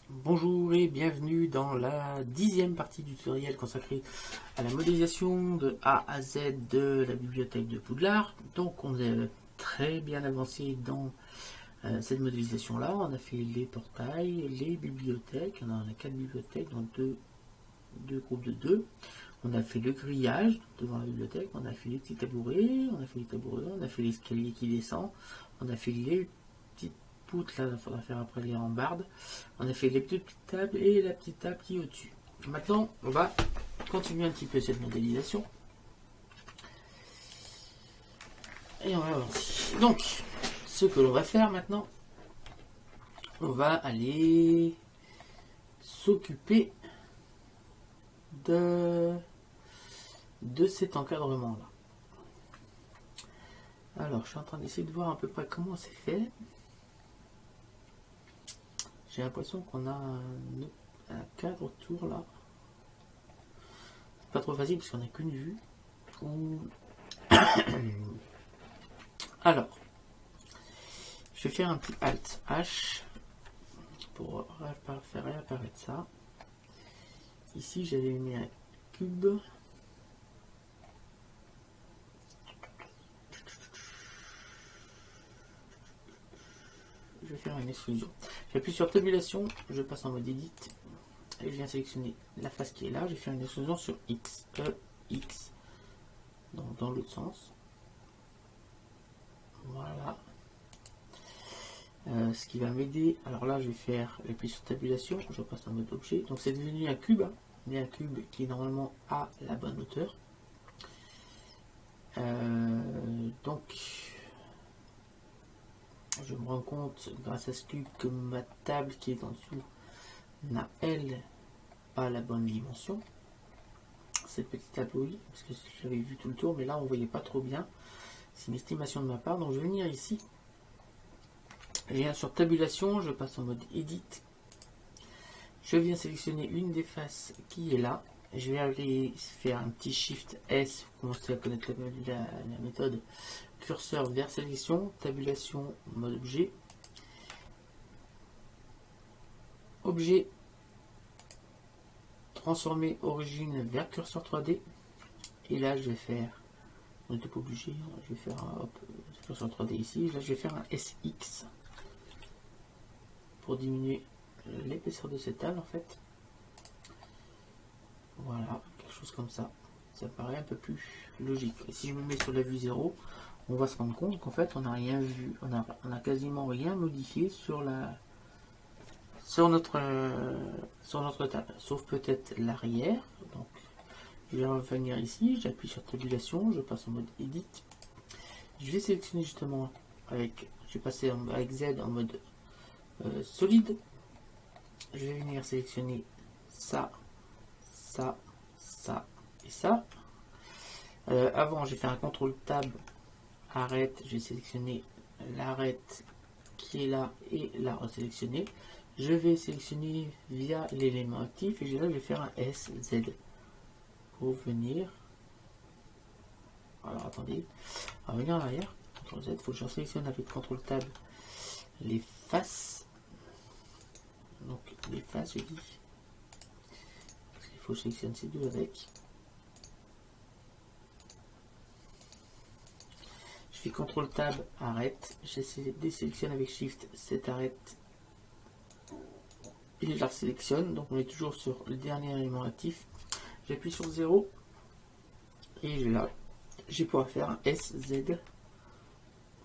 Bonjour et bienvenue dans la 10e partie du tutoriel consacrée à la modélisation de A à Z de la bibliothèque de Poudlard. Donc on est très bien avancé dans cette modélisation là. On a fait les portails, les bibliothèques, on a 4 bibliothèques dans deux groupes de 2. On a fait le grillage devant la bibliothèque, on a fait les petits tabourets, on a fait l'escalier qui descend, on a fait les petites poutres, là il faudra faire après les rambardes, on a fait les petites tables et la petite table qui est au-dessus. Maintenant, on va continuer un petit peu cette modélisation. Et on va avancer. Donc, ce que l'on va faire maintenant, on va aller s'occuper de cet encadrement là. Alors je suis en train d'essayer de voir à peu près comment c'est fait. J'ai l'impression qu'on a un cadre autour là. C'est pas trop facile parce qu'on n'a qu'une vue. Alors je vais faire un petit Alt H pour faire réapparaître ça. Ici j'avais mis un cube. Je vais faire une exclusion. J'appuie sur tabulation, je passe en mode edit et je viens sélectionner la face qui est là. Je vais faire une exclusion sur X, X, donc dans l'autre sens. Voilà. Ce qui va m'aider, alors là je vais faire j'appuie sur tabulation, je passe en mode objet. Donc c'est devenu un cube, mais un cube qui est normalement à la bonne hauteur. Donc je me rends compte grâce à ce cube que ma table qui est en dessous n'a elle pas la bonne dimension. Cette petite table oui, parce que j'avais vu tout le tour, mais là on voyait pas trop bien. C'est une estimation de ma part, donc je vais venir ici. Je viens sur tabulation, je passe en mode edit. Je viens sélectionner une des faces qui est là. Je vais aller faire un petit Shift S, vous commencez à connaître la méthode. Curseur vers sélection, tabulation, mode objet. Objet, transformer origine vers curseur 3D. Et là je vais faire, on n'était pas obligé, je vais faire un curseur 3D ici. Là je vais faire un SX pour diminuer l'épaisseur de cette table en fait. Voilà, quelque chose comme ça. Ça paraît un peu plus logique. Et si je me mets sur la vue 0, on va se rendre compte qu'en fait on n'a rien vu, on a quasiment rien modifié sur notre table, sauf peut-être l'arrière. Donc je vais revenir ici, j'appuie sur tabulation, je passe en mode edit. Je vais sélectionner justement avec, je vais passer avec Z en mode solide. Je vais venir sélectionner ça, ça, ça et ça. Avant j'ai fait un contrôle tab arrête, j'ai sélectionné l'arrête qui est là et la resélectionner. Je vais sélectionner via l'élément actif et là je vais faire un SZ pour venir. Alors attendez, on va venir en arrière. CTRL Z, il faut que je sélectionne avec CTRL tab les faces. Donc les faces, je dis. Parce qu'il faut que je sélectionne ces deux avec. Je fais CTRL tab arrête. Je désélectionne avec Shift cette arrête. Et je la sélectionne. Donc on est toujours sur le dernier élément actif. J'appuie sur 0 et je vais pouvoir faire un SZ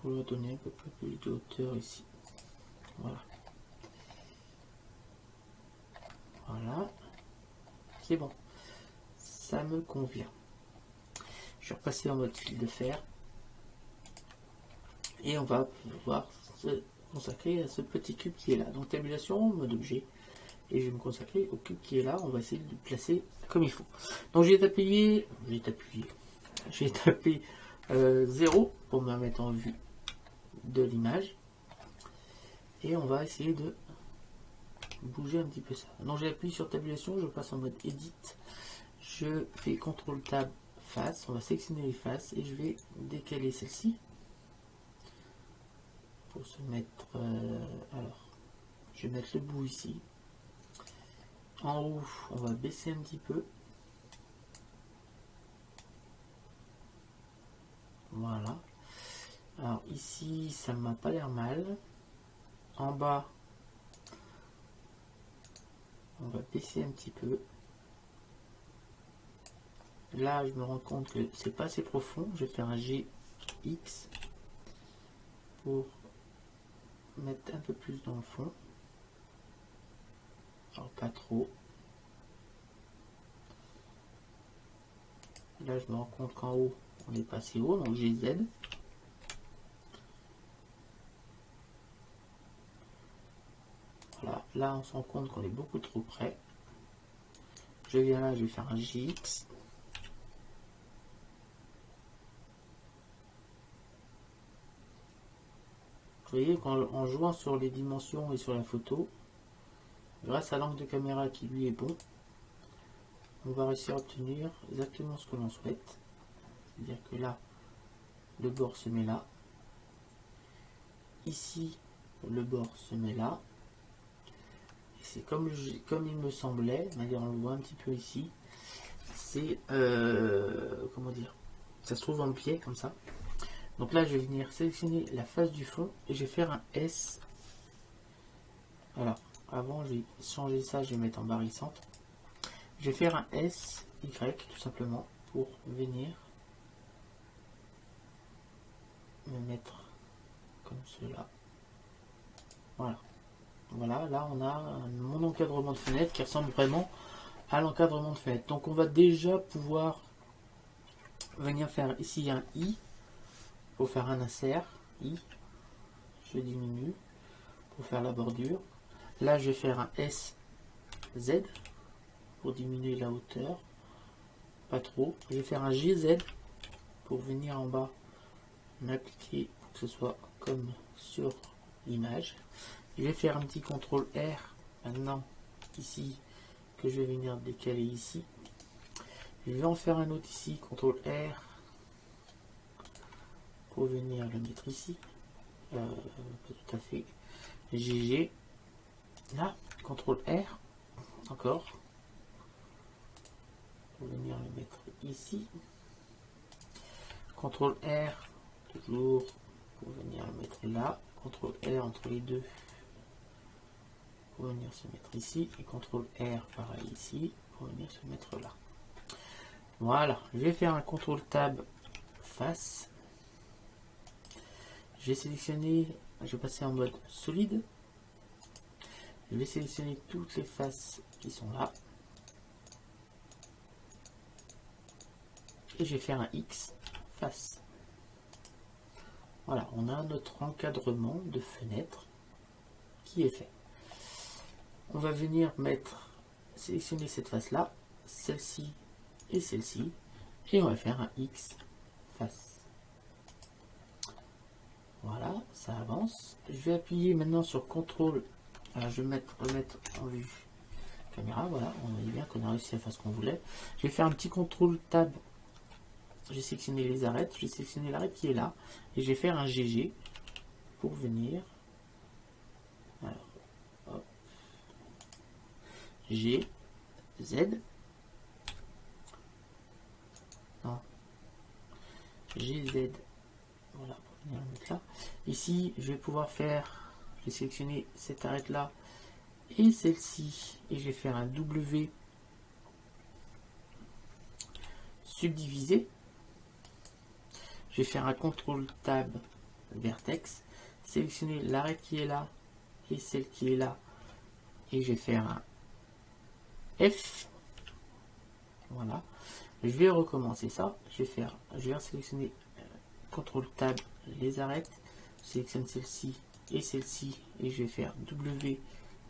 pour leur donner un peu plus de hauteur ici. Voilà. Voilà. C'est bon. Ça me convient. Je vais repasser en mode fil de fer. Et on va pouvoir se consacrer à ce petit cube qui est là. Donc tabulation, mode objet. Et je vais me consacrer au cube qui est là. On va essayer de le placer comme il faut. Donc je vais taper 0 pour me mettre en vue de l'image. Et on va essayer de bouger un petit peu ça. Donc j'appuie sur tabulation, je passe en mode edit. Je fais CTRL tab face. On va sélectionner les faces et je vais décaler celle-ci. Pour se mettre alors je vais mettre le bout ici En haut, on va baisser un petit peu. Voilà. Alors ici, ça m'a pas l'air mal. En bas, on va baisser un petit peu. Là, je me rends compte que c'est pas assez profond. Je vais faire un GX pour mettre un peu plus dans le fond. Alors pas trop. Là, je me rends compte qu'en haut, on est pas assez haut, donc GZ. Voilà, là, on se rend compte qu'on est beaucoup trop près. Je viens là, je vais faire un GX. Vous voyez qu'en jouant sur les dimensions et sur la photo, grâce à l'angle de caméra qui lui est bon, on va réussir à obtenir exactement ce que l'on souhaite. C'est-à-dire que là, le bord se met là. Ici, le bord se met là. Et c'est comme il me semblait, on le voit un petit peu ici. C'est, comment dire, ça se trouve en pied comme ça. Donc là, je vais venir sélectionner la face du fond et je vais faire un S. Alors, avant, je vais changer ça, je vais mettre en barre centre. Je vais faire un S, Y, tout simplement, pour venir me mettre comme cela. Voilà. Voilà, là, on a mon encadrement de fenêtre qui ressemble vraiment à l'encadrement de fenêtre. Donc, on va déjà pouvoir venir faire ici un I pour faire un insert. I, je diminue pour faire la bordure. Là, je vais faire un SZ pour diminuer la hauteur. Pas trop. Je vais faire un GZ pour venir en bas, m'appliquer pour que ce soit comme sur l'image. Je vais faire un petit CTRL R maintenant ici que je vais venir décaler ici. Je vais en faire un autre ici, CTRL R pour venir le mettre ici. Pas tout à fait. GG. Là, CTRL R encore pour venir le mettre ici. CTRL R toujours pour venir le mettre là. CTRL R entre les deux pour venir se mettre ici. Et CTRL R pareil ici pour venir se mettre là. Voilà, je vais faire un CTRL Tab face. Je vais sélectionner, je vais passer en mode solide. Je vais sélectionner toutes les faces qui sont là. Et je vais faire un X face. Voilà, on a notre encadrement de fenêtre qui est fait. On va venir sélectionner cette face là, celle-ci et celle-ci. Et on va faire un X face. Voilà, ça avance. Je vais appuyer maintenant sur CTRL. Alors je vais remettre en vue caméra. Voilà, on voit bien qu'on a réussi à faire ce qu'on voulait. Je vais faire un petit CTRL Tab. J'ai sélectionné les arêtes. J'ai sélectionné l'arête qui est là. Et je vais faire un GG pour venir. Alors, hop. G, Z. Non. GZ. Voilà, pour venir le mettre là. Ici, je vais pouvoir faire. Je vais sélectionner cette arête là et celle-ci. Et je vais faire un W subdivisé. Je vais faire un CTRL Tab vertex, sélectionner l'arête qui est là et celle qui est là, et je vais faire un F. Voilà. Je vais recommencer ça. Je vais sélectionner CTRL Tab les arêtes, je sélectionne celle-ci et celle-ci, et je vais faire W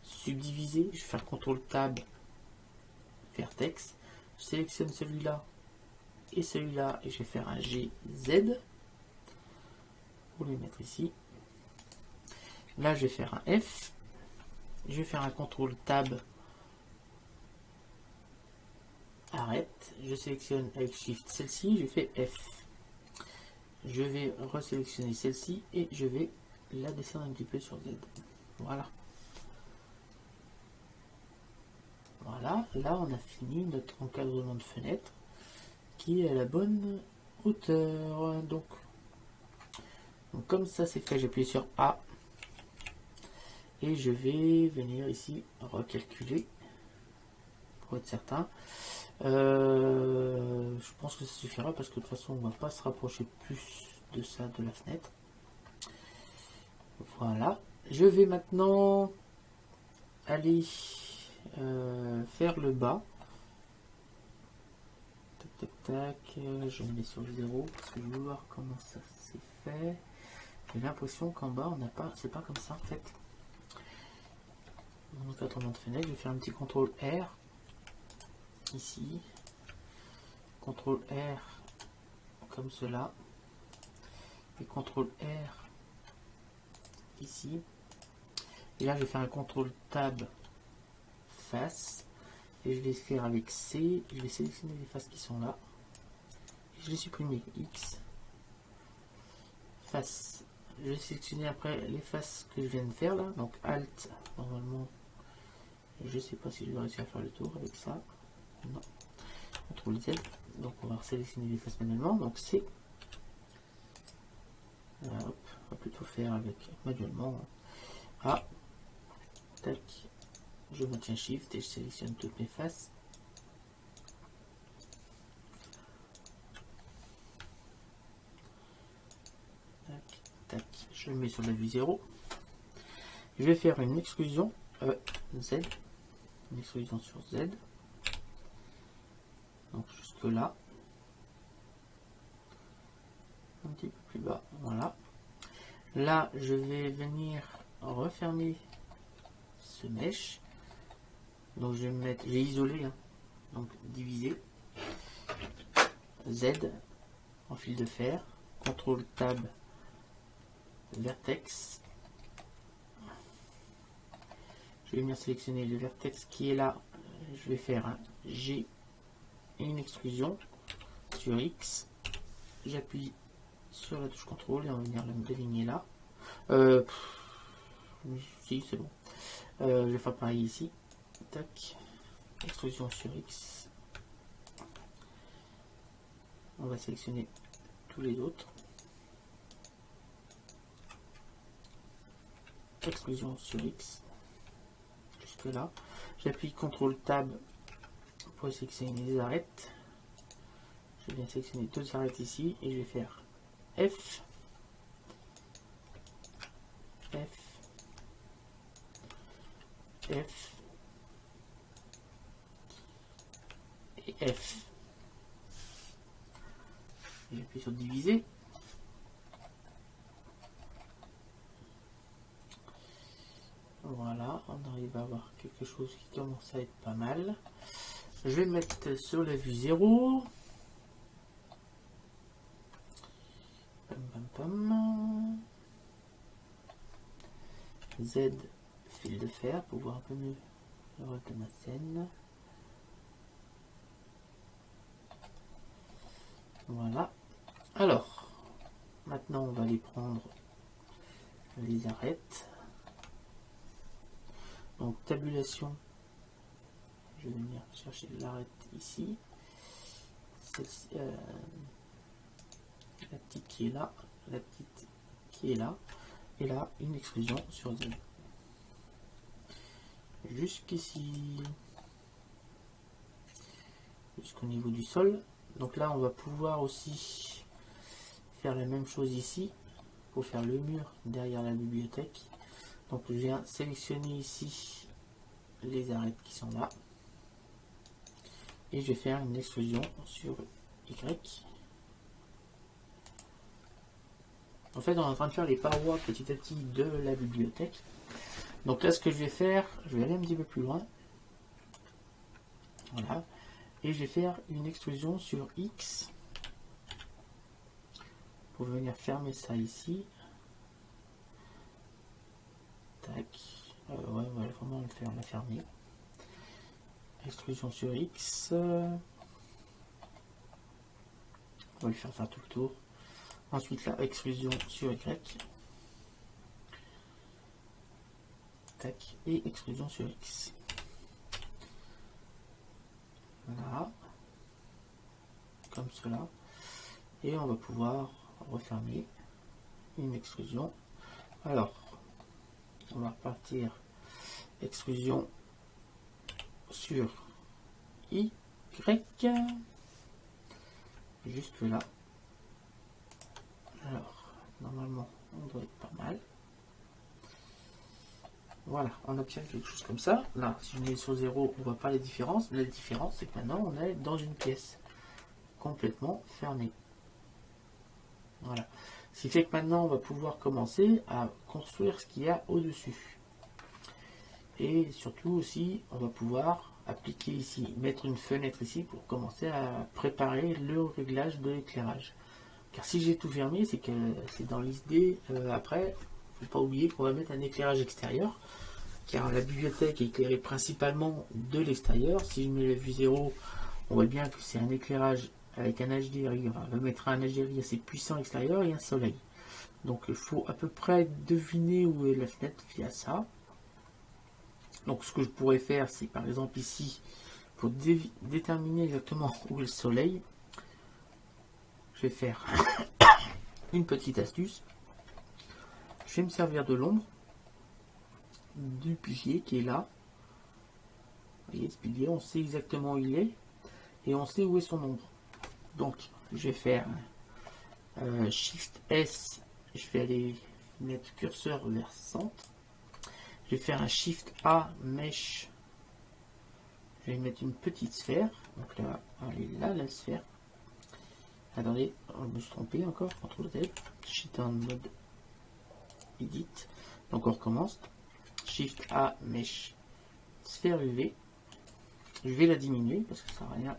subdivisé. Je vais faire CTRL Tab vertex. Je sélectionne celui-là et celui-là, et je vais faire un GZ pour les mettre ici. Là, je vais faire un F. Je vais faire un CTRL Tab arrête. Je sélectionne avec Shift celle-ci. Je fais F. Je vais resélectionner celle-ci et je vais la descendre un petit peu sur Z. Voilà. Voilà. Voilà, là on a fini notre encadrement de fenêtre qui est à la bonne hauteur. Donc comme ça c'est fait, j'appuie sur A et je vais venir ici recalculer pour être certain. Je pense que ça suffira parce que de toute façon on va pas se rapprocher plus de ça de la fenêtre. Voilà, je vais maintenant aller faire le bas. Tac tac tac, je me mets sur le 0 parce que je veux voir comment ça s'est fait. J'ai l'impression qu'en bas on n'a pas, c'est pas comme ça en fait. Mon encadrement de fenêtre, je vais faire un petit contrôle R ici, contrôle R comme cela et contrôle R ici, et là je vais faire un contrôle tab face et je vais faire avec C, je vais sélectionner les faces qui sont là et je vais supprimer X face, je vais sélectionner après les faces que je viens de faire là, donc Alt, normalement je sais pas si je vais réussir à faire le tour avec ça, non, contrôle Z, donc on va sélectionner les faces manuellement, donc C. Hop, on va plutôt faire avec manuellement. A, tac, je maintiens Shift et je sélectionne toutes mes faces. Tac, tac, je le mets sur la vue 0. Je vais faire une exclusion Z, une exclusion sur Z. Donc jusque là. Un petit peu plus bas, voilà. Là, je vais venir refermer ce mesh. Donc je vais me mettre, j'ai isolé, hein, donc diviser. Z en fil de fer, CTRL Tab, vertex. Je vais venir sélectionner le vertex qui est là. Je vais faire un G et une extrusion sur X. J'appuie sur la touche CTRL et on va venir le déligner là. Si, c'est bon. Je vais faire pareil ici. Tac. Extrusion sur X. On va sélectionner tous les autres. Extrusion sur X. Jusque là. J'appuie CTRL Tab pour sélectionner les arêtes. Je viens sélectionner deux arêtes ici et je vais faire F. F. F. Et F. J'appuie sur diviser. Voilà, on arrive à avoir quelque chose qui commence à être pas mal. Je vais mettre sur la vue 0. Pam, pam, pam. Z, fil de fer, pour voir un peu mieux le reste de ma scène. Voilà. Alors, maintenant on va aller prendre les arêtes. Donc tabulation, je vais venir chercher l'arête ici. La petite qui est là, la petite qui est là, et là une exclusion sur Z. Jusqu'ici, jusqu'au niveau du sol. Donc là on va pouvoir aussi faire la même chose ici pour faire le mur derrière la bibliothèque. Donc je viens sélectionner ici les arêtes qui sont là et je vais faire une exclusion sur Y. En fait on est en train de faire les parois petit à petit de la bibliothèque. Donc là ce que je vais faire, je vais aller un petit peu plus loin. Voilà. Et je vais faire une exclusion sur X pour venir fermer ça ici. Tac. Ouais, on va vraiment le faire, la fermer. Extrusion sur X. On va lui faire tout le tour. Ensuite, la extrusion sur Y. Tac. Et extrusion sur X. Là, comme cela. Et on va pouvoir refermer une extrusion. Alors, on va repartir extrusion sur Y, jusque là. Alors, normalement, on doit être pas mal. Voilà, on obtient quelque chose comme ça. Là, si je mets sur 0, on voit pas les différences. La différence, c'est que maintenant, on est dans une pièce complètement fermée. Voilà. Ce qui fait que maintenant, on va pouvoir commencer à construire ce qu'il y a au-dessus. Et surtout aussi, on va pouvoir appliquer ici, mettre une fenêtre ici pour commencer à préparer le réglage de l'éclairage. Car si j'ai tout fermé, c'est que c'est dans l'idée après, il ne faut pas oublier qu'on va mettre un éclairage extérieur. Car la bibliothèque est éclairée principalement de l'extérieur. Si je mets la vue 0, on voit bien que c'est un éclairage avec un HDRI. On va mettre un HDRI assez puissant extérieur et un soleil. Donc il faut à peu près deviner où est la fenêtre via ça. Donc ce que je pourrais faire, c'est par exemple ici, pour déterminer exactement où est le soleil, je vais faire une petite astuce. Je vais me servir de l'ombre du pilier qui est là. Vous voyez ce pilier, on sait exactement où il est et on sait où est son ombre. Donc je vais faire Shift S, je vais aller mettre curseur vers centre. Je vais faire un Shift A, Mesh. Je vais mettre une petite sphère. Donc là, elle est là, la sphère. Attendez, je me suis trompé encore. CTRL Z. Shift en mode Edit. Donc on recommence. Shift A, Mesh. Sphère UV. Je vais la diminuer parce que ça sert à rien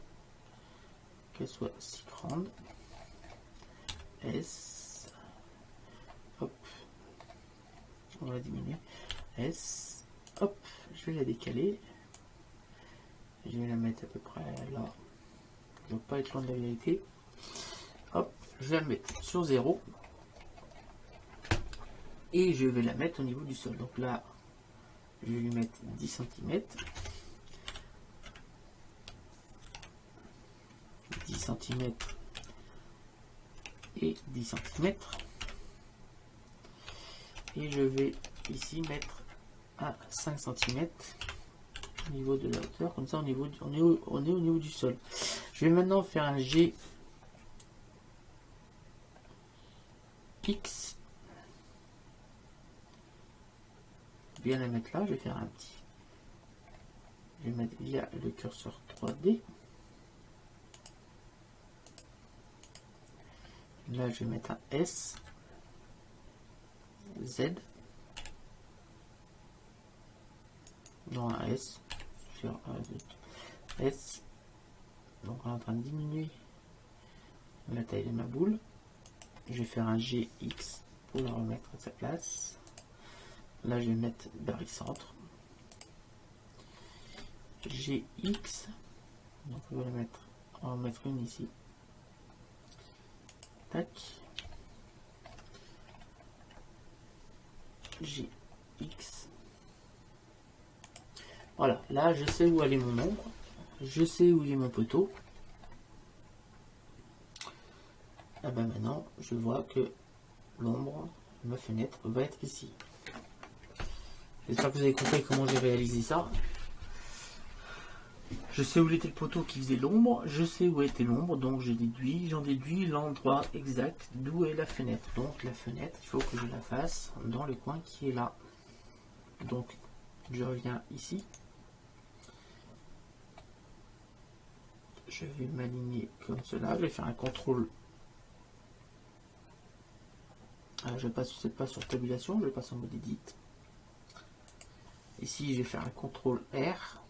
qu'elle soit si grande. S. Hop. On va la diminuer. S. Hop. Je vais la décaler. Je vais la mettre à peu près là. Je ne veux pas être loin de la vérité. Hop. Je vais la mettre sur 0. Et je vais la mettre au niveau du sol. Donc là, je vais lui mettre 10 cm. 10 cm et 10 cm. Et je vais ici mettre à 5 cm au niveau de la hauteur. Comme ça, on est au niveau du sol. Je vais maintenant faire un G X. Bien la mettre là. Je vais faire un petit. Je vais mettre via le curseur 3D. Là, je vais mettre un S, Z, non un S, sur S. Donc on est en train de diminuer la taille de ma boule. Je vais faire un GX pour la remettre à sa place. Là, je vais mettre barycentre. GX, donc on va la mettre, on va en mettre une ici. Tac. GX. Voilà, là je sais où aller mon ombre, je sais où est mon poteau. Et ben maintenant je vois que l'ombre, ma fenêtre va être ici. J'espère que vous avez compris comment j'ai réalisé ça. Je sais où était le poteau qui faisait l'ombre, je sais où était l'ombre, donc j'en déduis l'endroit exact d'où est la fenêtre. Donc la fenêtre, il faut que je la fasse dans le coin qui est là. Donc je reviens ici. Je vais m'aligner comme cela, je vais faire un contrôle. Je passe pas sur tabulation, je passe en mode edit. Ici je vais faire un contrôle R.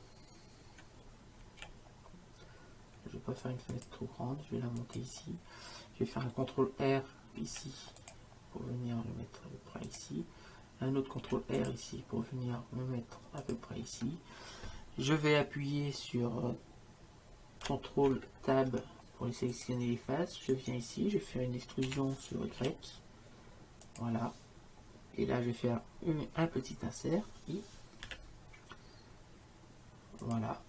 Je ne vais pas faire une fenêtre trop grande, je vais la monter ici. Je vais faire un contrôle R ici pour venir le mettre à peu près ici. Un autre contrôle R ici pour venir me mettre à peu près ici. Je vais appuyer sur contrôle Tab pour sélectionner les faces. Je viens ici, je vais faire une extrusion sur Y. Voilà. Et là, je vais faire un petit insert. Voilà.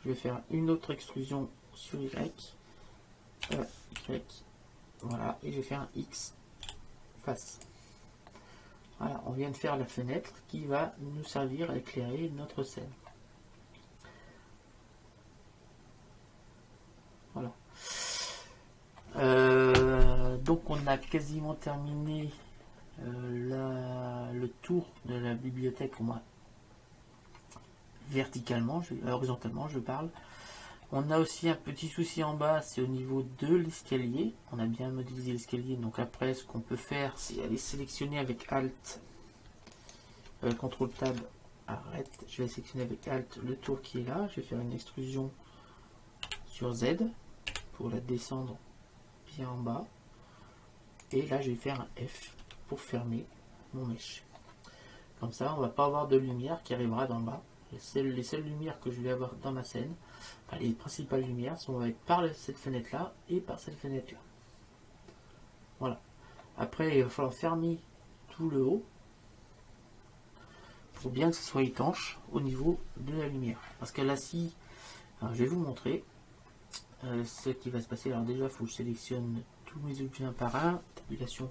je vais faire une autre extrusion sur Y. Y. Voilà, et je vais faire un X face. Voilà, on vient de faire la fenêtre qui va nous servir à éclairer notre scène. Voilà. Donc on a quasiment terminé le tour de la bibliothèque, au moins verticalement, horizontalement je parle. On a aussi un petit souci en bas, c'est au niveau de l'escalier. On a bien modélisé l'escalier, donc après ce qu'on peut faire, c'est aller sélectionner avec Alt, CTRL Tab, arrête. Je vais sélectionner avec Alt le tour qui est là. Je vais faire une extrusion sur Z pour la descendre bien en bas. Et là, je vais faire un F pour fermer mon mèche. Comme ça, on va pas avoir de lumière qui arrivera d'en bas. Les seules lumières que je vais avoir dans ma scène, enfin les principales lumières, sont par cette fenêtre-là et par cette fenêtre-là. Voilà. Après, il va falloir fermer tout le haut pour bien que ce soit étanche au niveau de la lumière. Parce que là, si, alors, je vais vous montrer ce qui va se passer. Alors déjà, il faut que je sélectionne tous mes objets un par un. Tabulation,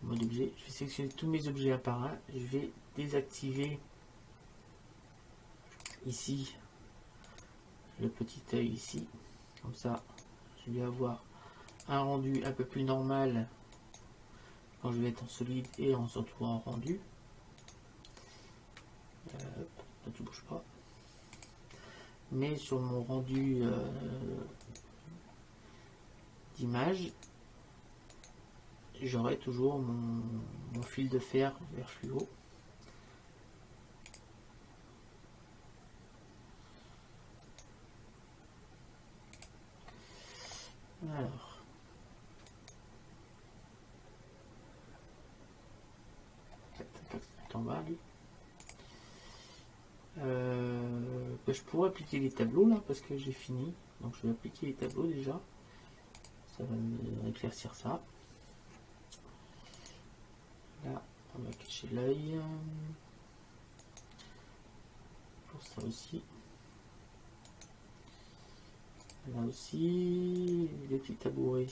mode objet. Je vais sélectionner tous mes objets un par un. Je vais désactiver ici le petit œil ici. Comme ça, je vais avoir un rendu un peu plus normal quand je vais être en solide et en surtout en rendu. Ne tout bouge pas. Mais sur mon rendu d'image, j'aurai toujours mon fil de fer vert fluo. Alors, en bas lui. Je pourrais appliquer les tableaux là parce que j'ai fini, donc je vais appliquer les tableaux déjà. Ça va me éclaircir ça. Là, on va cacher l'œil. Pour ça aussi. Là aussi, les petits tabourets.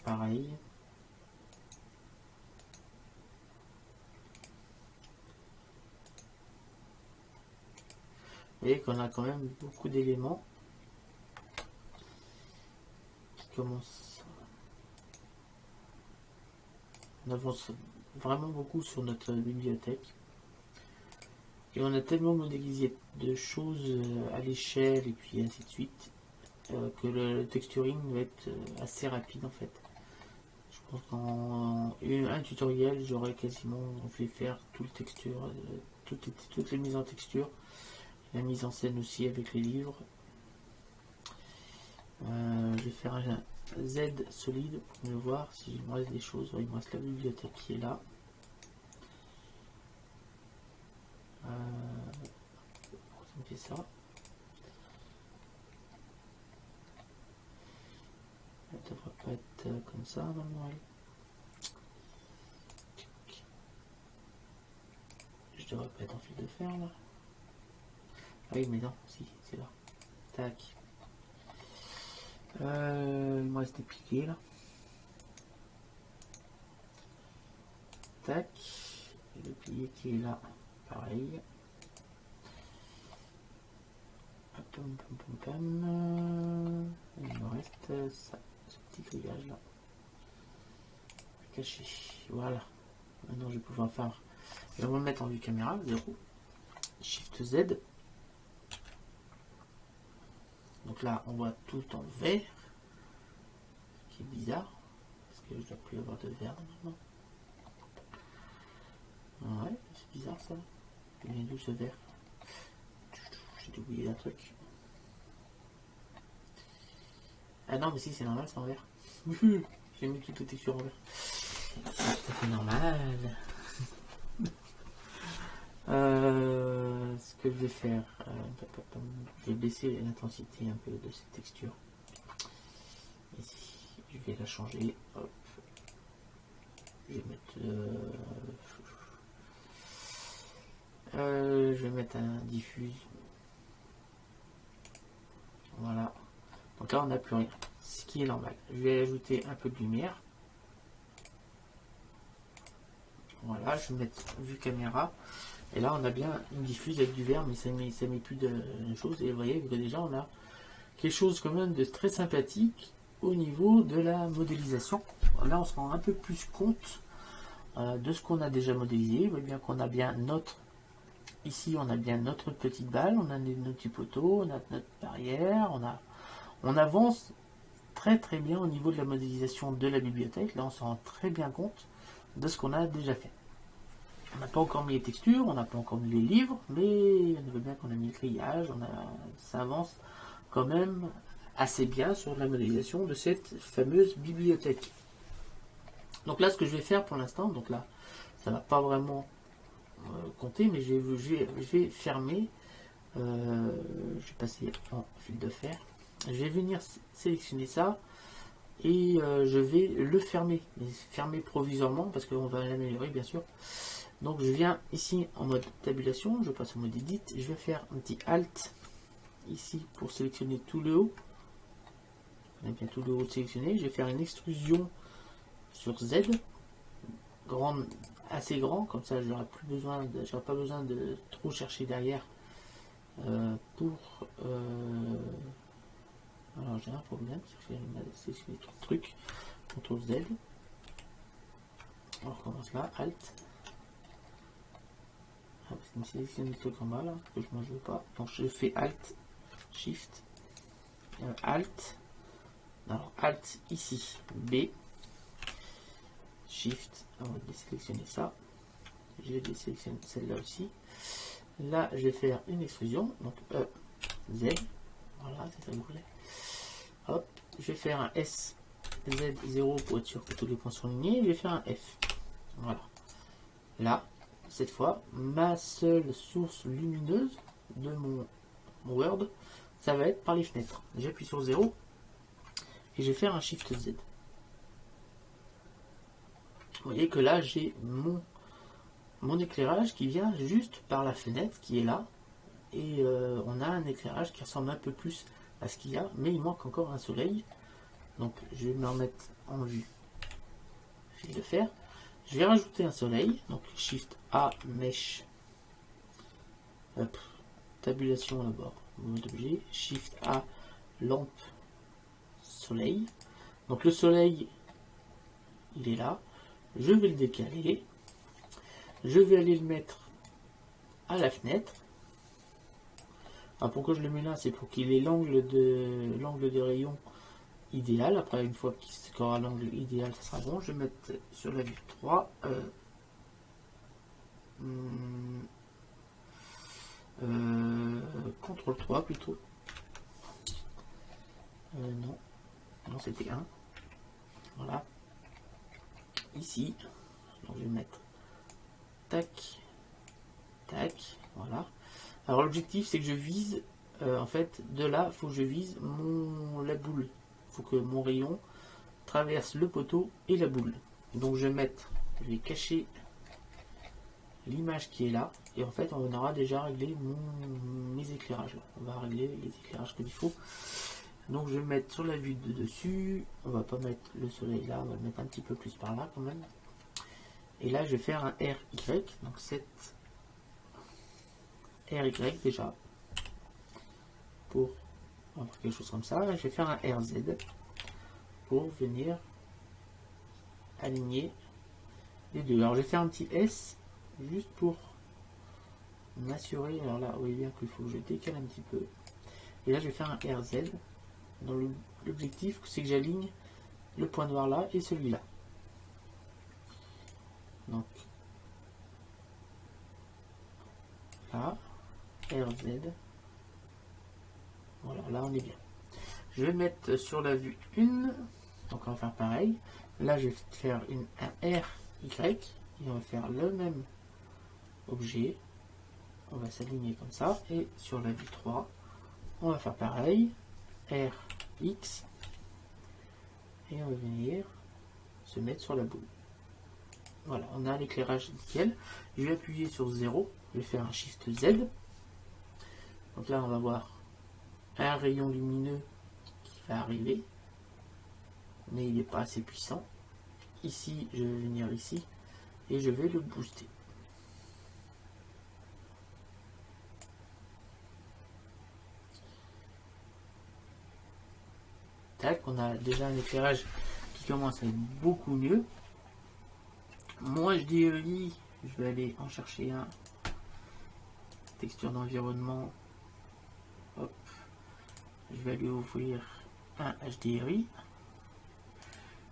Pareil. Vous voyez qu'on a quand même beaucoup d'éléments qui commencent. On avance vraiment beaucoup sur notre bibliothèque. Et on a tellement modélisé de choses à l'échelle et puis ainsi de suite que le texturing va être assez rapide en fait. Je pense qu'en un tutoriel, j'aurais quasiment fait faire tout le texture, toutes les mises en texture, la mise en scène aussi avec les livres. Je vais faire un Z solide pour me voir si il me reste des choses. Il me reste la bibliothèque qui est là. Pourquoi ça me fait ça? Elle devrait pas être comme ça normalement. Je devrais pas être en fil de fer là. Ah oui mais non, si, c'est là. Tac. Il me reste des piliers là. Tac. Et le pilier qui est là, pareil. Pam, pam, pam, pam. Il me reste ça, ce petit grillage là. Caché. Voilà. Maintenant je vais pouvoir faire. Je vais me mettre en vue caméra, 0. Shift Z. Donc là on voit tout en vert. Ce qui est bizarre. Parce que je ne dois plus avoir de vert maintenant. Ouais, c'est bizarre ça. Il vient d'où ce vert? J'ai oublié un truc. Ah non mais si c'est normal c'est en vert. J'ai mis toute texture en vert. C'est normal. Ce que je vais faire, je vais baisser l'intensité un peu de cette texture. Ici, je vais la changer. Hop. Je vais mettre, je vais mettre un diffuse. Voilà. Donc là, on n'a plus rien. Ce qui est normal. Je vais ajouter un peu de lumière. Voilà, je vais mettre vue caméra. Et là, on a bien une diffuse avec du vert, mais ça met plus de choses. Et vous voyez que déjà, on a quelque chose quand même de très sympathique au niveau de la modélisation. Là, on se rend un peu plus compte de ce qu'on a déjà modélisé. Vous voyez bien qu'on a bien notre... Ici, on a bien notre petite balle, on a nos petits poteaux, on a notre barrière, on avance très très bien au niveau de la modélisation de la bibliothèque. Là, on se rend très bien compte de ce qu'on a déjà fait. On n'a pas encore mis les textures, on n'a pas encore mis les livres, mais on voit bien qu'on a mis le grillage, ça avance quand même assez bien sur la modélisation de cette fameuse bibliothèque. Donc là, ce que je vais faire pour l'instant, donc là, ça va pas vraiment compter, mais je vais fermer, je vais passer en fil de fer, je vais venir sélectionner ça et je vais le fermer, mais fermer provisoirement parce qu'on va l'améliorer bien sûr. Donc je viens ici en mode tabulation, je passe en mode edit, je vais faire un petit alt ici pour sélectionner tout le haut. On a bien tout le haut sélectionné, je vais faire une extrusion sur Z, grande, assez grand, comme ça j'aurai pas besoin de trop chercher derrière alors j'ai un problème, c'est que j'ai sélectionné trop de trucs. CTRL Z, on recommence là, alt. Ah, parce qu'il me sélectionne le truc en bas là, que je ne veux pas. Donc je fais alt, shift, alt. Alors alt ici, B, shift, on va désélectionner ça. Je vais désélectionner celle-là aussi. Là, je vais faire une extrusion, donc E, Z. Voilà, c'est ça que je voulais. Hop, je vais faire un S, Z0 pour être sûr que tous les points sont alignés. Je vais faire un F. Voilà. Là, cette fois, ma seule source lumineuse de mon Word, ça va être par les fenêtres. J'appuie sur 0 et je vais faire un Shift Z. Vous voyez que là, j'ai mon éclairage qui vient juste par la fenêtre qui est là. Et on a un éclairage qui ressemble un peu plus à ce qu'il y a, mais il manque encore un soleil. Donc je vais me remettre en vue fil de fer. Je vais rajouter un soleil, donc Shift A, Mesh, hop, tabulation d'abord, mode objet, Shift A, lampe, soleil. Donc le soleil, il est là. Je vais le décaler. Je vais aller le mettre à la fenêtre. Alors pourquoi je le mets là, c'est pour qu'il ait l'angle de rayon idéal. Après, une fois qu'il aura l'angle idéal, ça sera bon. Je vais mettre sur la vue 3. CTRL 3 plutôt. Non, c'était 1. Voilà. Ici, donc je vais mettre tac, tac, voilà. Alors l'objectif c'est que je vise, en fait, de là, il faut que je vise la boule. Il faut que mon rayon traverse le poteau et la boule. Donc je vais cacher l'image qui est là. Et en fait, on aura déjà réglé mes éclairages. On va régler les éclairages qu'il faut. Donc je vais mettre sur la vue de dessus. On va pas mettre le soleil là, on va le mettre un petit peu plus par là quand même. Et là, je vais faire un RY. Donc cette RY déjà. Pour quelque chose comme ça. Et je vais faire un RZ pour venir aligner les deux. Alors je vais faire un petit S juste pour m'assurer. Alors là, vous voyez bien qu'il faut que je décale un petit peu. Et là, je vais faire un RZ. Donc l'objectif, c'est que j'aligne le point noir là et celui-là. Donc là, RZ. Voilà, là on est bien. Je vais mettre sur la vue 1. Donc on va faire pareil. Là, je vais faire un RY. Et on va faire le même objet. On va s'aligner comme ça. Et sur la vue 3, on va faire pareil. RX. Et on va venir se mettre sur la boule. Voilà, on a l'éclairage nickel. Je vais appuyer sur 0. Je vais faire un Shift Z. Donc là, on va voir un rayon lumineux qui va arriver, mais il n'est pas assez puissant. Ici, je vais venir ici et je vais le booster. Tac, on a déjà un éclairage qui commence à être beaucoup mieux. Moi, je dis, je vais aller en chercher un. Texture d'environnement. Hop. Je vais lui ouvrir un HDRI.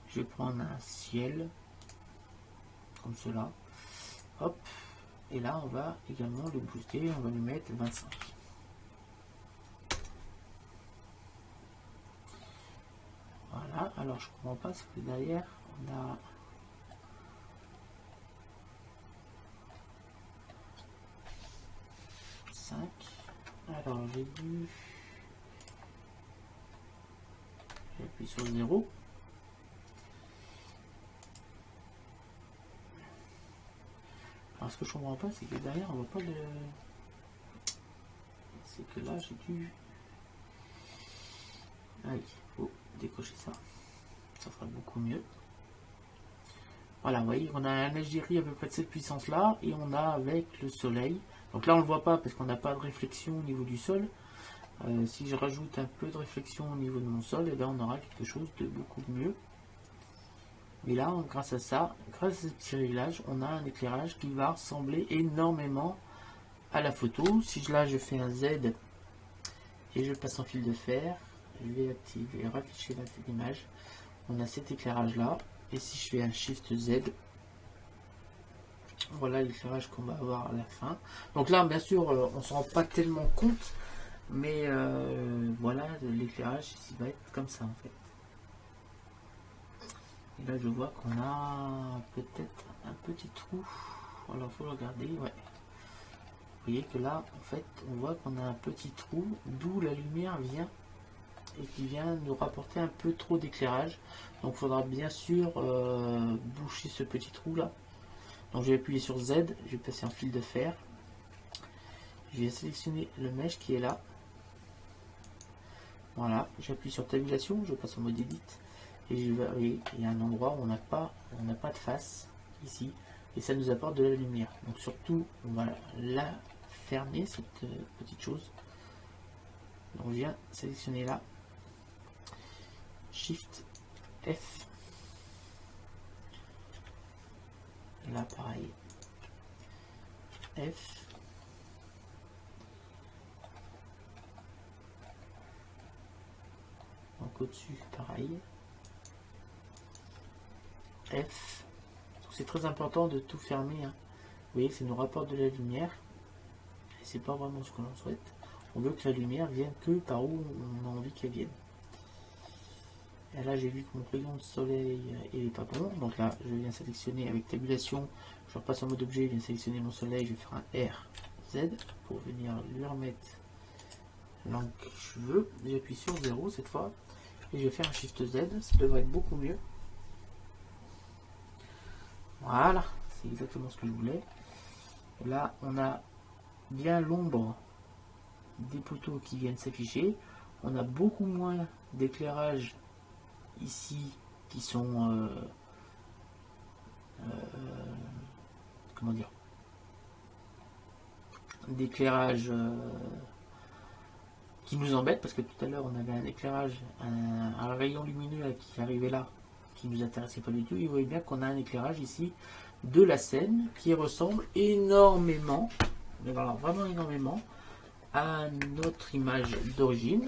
Je vais prendre un ciel. Comme cela. Hop. Et là, on va également le booster. On va lui mettre 25. Voilà. Alors, je comprends pas ce que derrière, on a... Alors j'ai dû... J'appuie sur 0. Alors ce que je comprends pas, c'est que derrière on voit pas le... C'est que là j'ai dû... Ah, il faut décocher ça. Ça fera beaucoup mieux. Voilà, vous voyez, on a un HDRI à peu près de cette puissance là, et on a avec le soleil. Donc là on ne le voit pas parce qu'on n'a pas de réflexion au niveau du sol. Si je rajoute un peu de réflexion au niveau de mon sol, et bien on aura quelque chose de beaucoup mieux. Et là, grâce à ça, grâce à ce petit réglage, on a un éclairage qui va ressembler énormément à la photo. Si là je fais un Z et je passe en fil de fer, je vais activer, rafficher l'image. On a cet éclairage là. Et si je fais un Shift Z, voilà l'éclairage qu'on va avoir à la fin. Donc là, bien sûr, on ne se rend pas tellement compte, mais voilà, l'éclairage ici va être comme ça en fait. Et là, je vois qu'on a peut-être un petit trou. Alors, il faut regarder, ouais. Vous voyez que là, en fait, on voit qu'on a un petit trou, d'où la lumière vient et qui vient nous rapporter un peu trop d'éclairage. Donc il faudra bien sûr boucher ce petit trou là. Donc je vais appuyer sur Z, je vais passer en fil de fer. Je vais sélectionner le mesh qui est là. Voilà, j'appuie sur tabulation, je passe en mode edit. Et je vais, oui, il y a un endroit où on n'a pas de face ici. Et ça nous apporte de la lumière. Donc surtout, on va la fermer cette petite chose. Donc je viens sélectionner là. Shift F. Et là pareil. F. Donc au-dessus pareil. F. C'est très important de tout fermer. Hein. Vous voyez que ça nous rapporte de la lumière. Et c'est pas vraiment ce que l'on souhaite. On veut que la lumière vienne que par où on a envie qu'elle vienne. Et là j'ai vu que mon rayon de soleil il est pas bon. Donc là je viens sélectionner avec tabulation. Je repasse en mode objet, je viens sélectionner mon soleil. Je vais faire un R, Z pour venir lui remettre l'angle que je veux. J'appuie sur 0 cette fois. Et je vais faire un Shift Z. Ça devrait être beaucoup mieux. Voilà, c'est exactement ce que je voulais. Et là on a bien l'ombre des poteaux qui viennent s'afficher. On a beaucoup moins d'éclairage ici qui sont comment dire, d'éclairage qui nous embête parce que tout à l'heure on avait un éclairage, un rayon lumineux qui arrivait là qui nous intéressait pas du tout. Et vous voyez bien qu'on a un éclairage ici de la scène qui ressemble énormément, mais alors vraiment énormément, à notre image d'origine.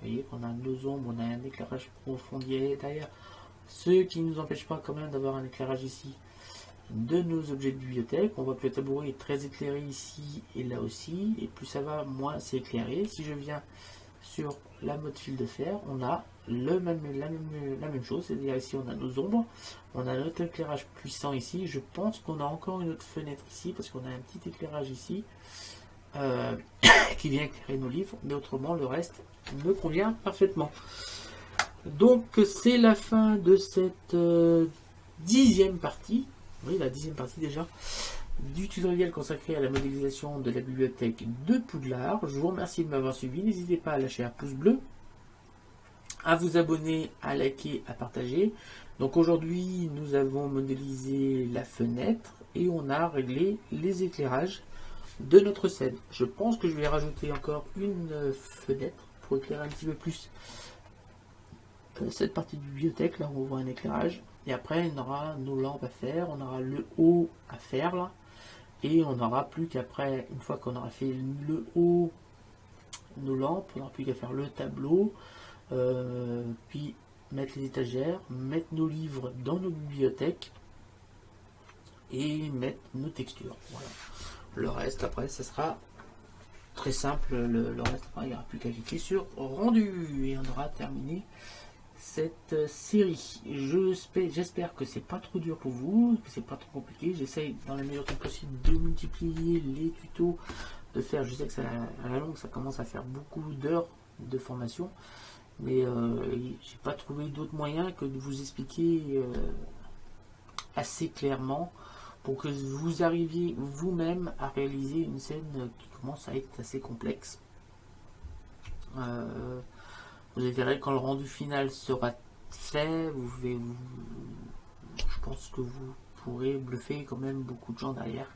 Vous voyez qu'on a nos ombres, on a un éclairage profond derrière, ce qui ne nous empêche pas quand même d'avoir un éclairage ici de nos objets de bibliothèque. On voit que le tabouret est très éclairé ici et là aussi, et plus ça va, moins c'est éclairé. Si je viens sur la mode fil de fer, on a la même chose, c'est-à-dire ici on a nos ombres, on a notre éclairage puissant ici. Je pense qu'on a encore une autre fenêtre ici, parce qu'on a un petit éclairage ici qui vient éclairer nos livres, mais autrement le reste me convient parfaitement. Donc c'est la fin de cette 10e partie. Oui, la 10e partie déjà. du tutoriel consacré à la modélisation de la bibliothèque de Poudlard. Je vous remercie de m'avoir suivi. N'hésitez pas à lâcher un pouce bleu, à vous abonner, à liker, à partager. Donc aujourd'hui, nous avons modélisé la fenêtre et on a réglé les éclairages de notre scène. Je pense que je vais rajouter encore une fenêtre pour éclairer un petit peu plus cette partie de bibliothèque. Là, on voit un éclairage. Et après, on aura nos lampes à faire, on aura le haut à faire là. Et on n'aura plus qu'après, une fois qu'on aura fait le haut, nos lampes, on n'aura plus qu'à faire le tableau, puis mettre les étagères, mettre nos livres dans nos bibliothèques et mettre nos textures. Voilà. Le reste, après, ça sera très simple. Le reste, après, il n'y aura plus qu'à cliquer sur rendu et on aura terminé cette série. J'espère que c'est pas trop dur pour vous, que c'est pas trop compliqué. J'essaye dans la mesure du possible de multiplier les tutos, de faire. Je sais que ça, à la longue, ça commence à faire beaucoup d'heures de formation, mais j'ai pas trouvé d'autre moyen que de vous expliquer assez clairement pour que vous arriviez vous-même à réaliser une scène qui commence à être assez complexe. Vous verrez quand le rendu final sera fait, je pense que vous pourrez bluffer quand même beaucoup de gens derrière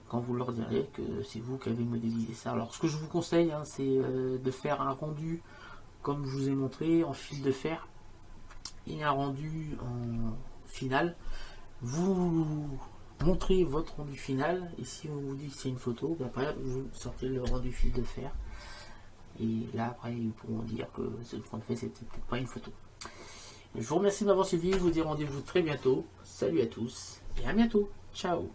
quand vous leur direz que c'est vous qui avez modélisé ça. Alors ce que je vous conseille, hein, c'est de faire un rendu comme je vous ai montré en fil de fer et un rendu en final. Vous montrez votre rendu final et si on vous dit que c'est une photo, après vous sortez le rendu fil de fer. Et là, après, ils pourront dire que ce qu'on fait, c'était peut-être pas une photo. Je vous remercie de m'avoir suivi. Je vous dis rendez-vous très bientôt. Salut à tous et à bientôt. Ciao.